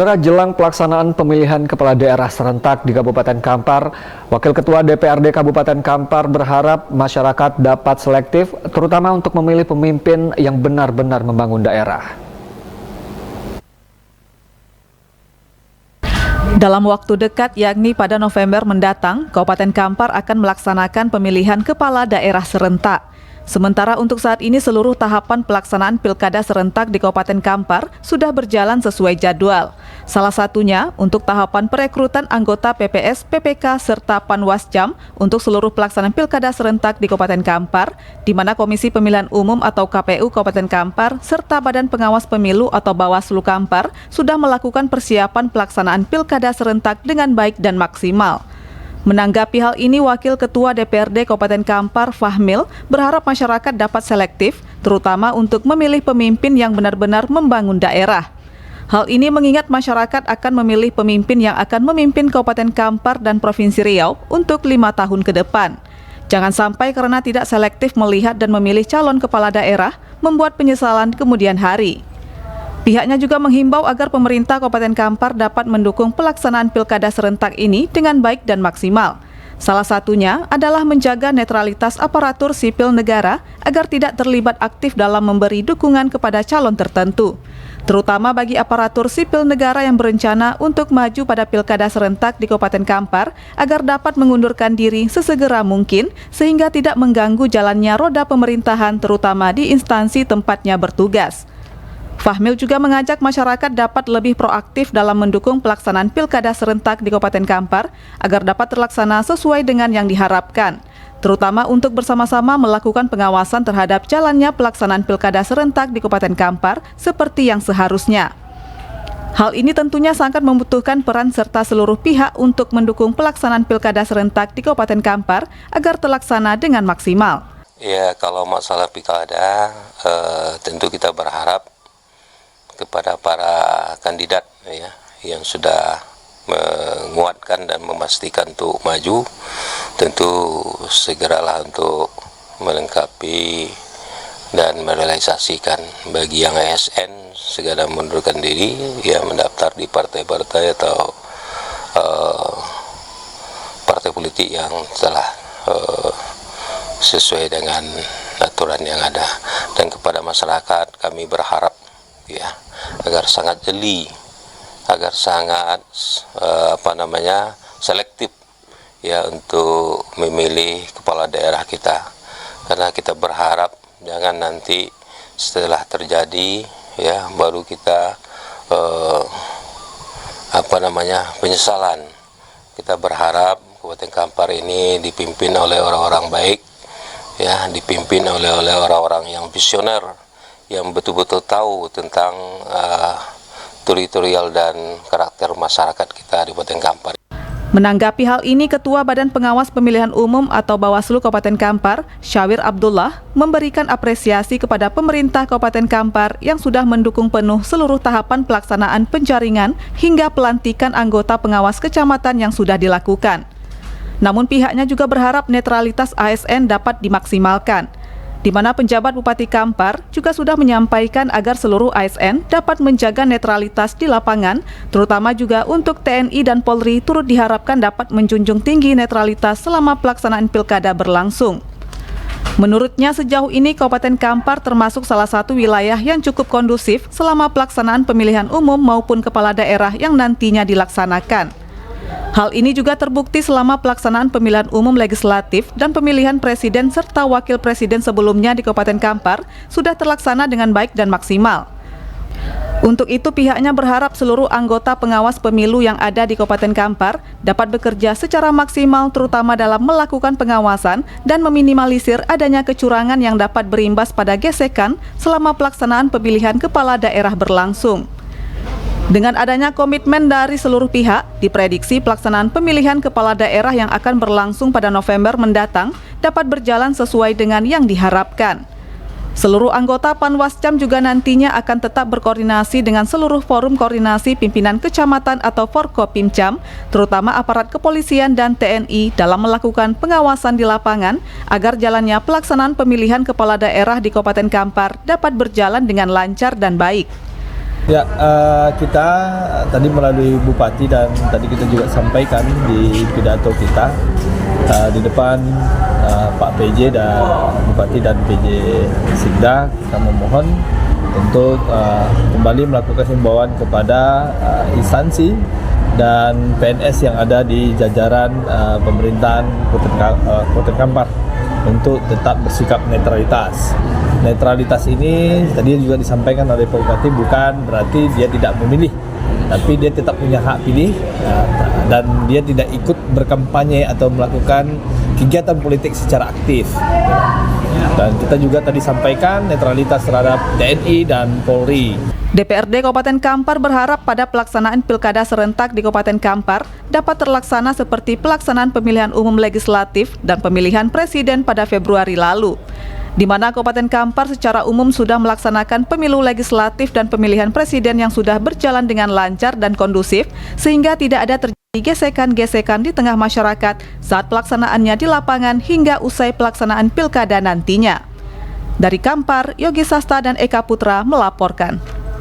Jelang pelaksanaan pemilihan kepala daerah serentak di Kabupaten Kampar, Wakil Ketua DPRD Kabupaten Kampar berharap masyarakat dapat selektif, terutama untuk memilih pemimpin yang benar-benar membangun daerah. Dalam waktu dekat, yakni pada November mendatang, Kabupaten Kampar akan melaksanakan pemilihan kepala daerah serentak. Sementara untuk saat ini seluruh tahapan pelaksanaan pilkada serentak di Kabupaten Kampar sudah berjalan sesuai jadwal. Salah satunya untuk tahapan perekrutan anggota PPS, PPK, serta Panwascam untuk seluruh pelaksanaan pilkada serentak di Kabupaten Kampar, di mana Komisi Pemilihan Umum atau KPU Kabupaten Kampar serta Badan Pengawas Pemilu atau Bawaslu Kampar sudah melakukan persiapan pelaksanaan pilkada serentak dengan baik dan maksimal. Menanggapi hal ini, Wakil Ketua DPRD Kabupaten Kampar, Fahmil, berharap masyarakat dapat selektif, terutama untuk memilih pemimpin yang benar-benar membangun daerah. Hal ini mengingat masyarakat akan memilih pemimpin yang akan memimpin Kabupaten Kampar dan Provinsi Riau untuk 5 tahun ke depan. Jangan sampai karena tidak selektif melihat dan memilih calon kepala daerah, membuat penyesalan kemudian hari. Pihaknya juga menghimbau agar pemerintah Kabupaten Kampar dapat mendukung pelaksanaan pilkada serentak ini dengan baik dan maksimal. Salah satunya adalah menjaga netralitas aparatur sipil negara agar tidak terlibat aktif dalam memberi dukungan kepada calon tertentu, terutama bagi aparatur sipil negara yang berencana untuk maju pada pilkada serentak di Kabupaten Kampar agar dapat mengundurkan diri sesegera mungkin sehingga tidak mengganggu jalannya roda pemerintahan terutama di instansi tempatnya bertugas. Fahmil juga mengajak masyarakat dapat lebih proaktif dalam mendukung pelaksanaan pilkada serentak di Kabupaten Kampar agar dapat terlaksana sesuai dengan yang diharapkan, terutama untuk bersama-sama melakukan pengawasan terhadap jalannya pelaksanaan pilkada serentak di Kabupaten Kampar seperti yang seharusnya. Hal ini tentunya sangat membutuhkan peran serta seluruh pihak untuk mendukung pelaksanaan pilkada serentak di Kabupaten Kampar agar terlaksana dengan maksimal. Ya, kalau masalah pilkada, tentu kita berharap kepada para kandidat ya yang sudah menguatkan dan memastikan untuk maju, tentu segeralah untuk melengkapi dan merealisasikan bagi yang ASN segera mengundurkan diri, ya mendaftar di partai-partai atau partai politik yang telah sesuai dengan aturan yang ada. Dan kepada masyarakat kami berharap ya agar sangat jeli, agar sangat selektif ya untuk memilih kepala daerah kita, karena kita berharap jangan nanti setelah terjadi ya baru kita penyesalan. Kita berharap Kabupaten Kampar ini dipimpin oleh orang-orang baik ya, dipimpin oleh orang-orang yang visioner, yang betul-betul tahu tentang teritorial dan karakter masyarakat kita di Kabupaten Kampar. Menanggapi hal ini, Ketua Badan Pengawas Pemilihan Umum atau Bawaslu Kabupaten Kampar, Syawir Abdullah, memberikan apresiasi kepada pemerintah Kabupaten Kampar yang sudah mendukung penuh seluruh tahapan pelaksanaan penjaringan hingga pelantikan anggota pengawas kecamatan yang sudah dilakukan. Namun pihaknya juga berharap netralitas ASN dapat dimaksimalkan, di mana penjabat Bupati Kampar juga sudah menyampaikan agar seluruh ASN dapat menjaga netralitas di lapangan, terutama juga untuk TNI dan Polri turut diharapkan dapat menjunjung tinggi netralitas selama pelaksanaan pilkada berlangsung. Menurutnya sejauh ini Kabupaten Kampar termasuk salah satu wilayah yang cukup kondusif selama pelaksanaan pemilihan umum maupun kepala daerah yang nantinya dilaksanakan. Hal ini juga terbukti selama pelaksanaan pemilihan umum legislatif dan pemilihan presiden serta wakil presiden sebelumnya di Kabupaten Kampar sudah terlaksana dengan baik dan maksimal. Untuk itu pihaknya berharap seluruh anggota pengawas pemilu yang ada di Kabupaten Kampar dapat bekerja secara maksimal terutama dalam melakukan pengawasan dan meminimalisir adanya kecurangan yang dapat berimbas pada gesekan selama pelaksanaan pemilihan kepala daerah berlangsung. Dengan adanya komitmen dari seluruh pihak, diprediksi pelaksanaan pemilihan kepala daerah yang akan berlangsung pada November mendatang dapat berjalan sesuai dengan yang diharapkan. Seluruh anggota Panwascam juga nantinya akan tetap berkoordinasi dengan seluruh forum koordinasi pimpinan kecamatan atau Forkopimcam, terutama aparat kepolisian dan TNI dalam melakukan pengawasan di lapangan agar jalannya pelaksanaan pemilihan kepala daerah di Kabupaten Kampar dapat berjalan dengan lancar dan baik. Ya, kita tadi melalui Bupati dan tadi kita juga sampaikan di pidato kita di depan Pak PJ dan Bupati dan PJ Sikda, kita memohon untuk kembali melakukan himbauan kepada instansi dan PNS yang ada di jajaran pemerintahan Kabupaten Kampar untuk tetap bersikap netralitas. Netralitas ini tadi juga disampaikan oleh Pak Bupati bukan berarti dia tidak memilih, tapi dia tetap punya hak pilih dan dia tidak ikut berkampanye atau melakukan kegiatan politik secara aktif. Dan kita juga tadi sampaikan netralitas terhadap TNI dan Polri. DPRD Kabupaten Kampar berharap pada pelaksanaan pilkada serentak di Kabupaten Kampar dapat terlaksana seperti pelaksanaan pemilihan umum legislatif dan pemilihan presiden pada Februari lalu, di mana Kabupaten Kampar secara umum sudah melaksanakan pemilu legislatif dan pemilihan presiden yang sudah berjalan dengan lancar dan kondusif, sehingga tidak ada terjadi gesekan-gesekan di tengah masyarakat saat pelaksanaannya di lapangan hingga usai pelaksanaan pilkada nantinya. Dari Kampar, Yogi Sasta dan Eka Putra melaporkan.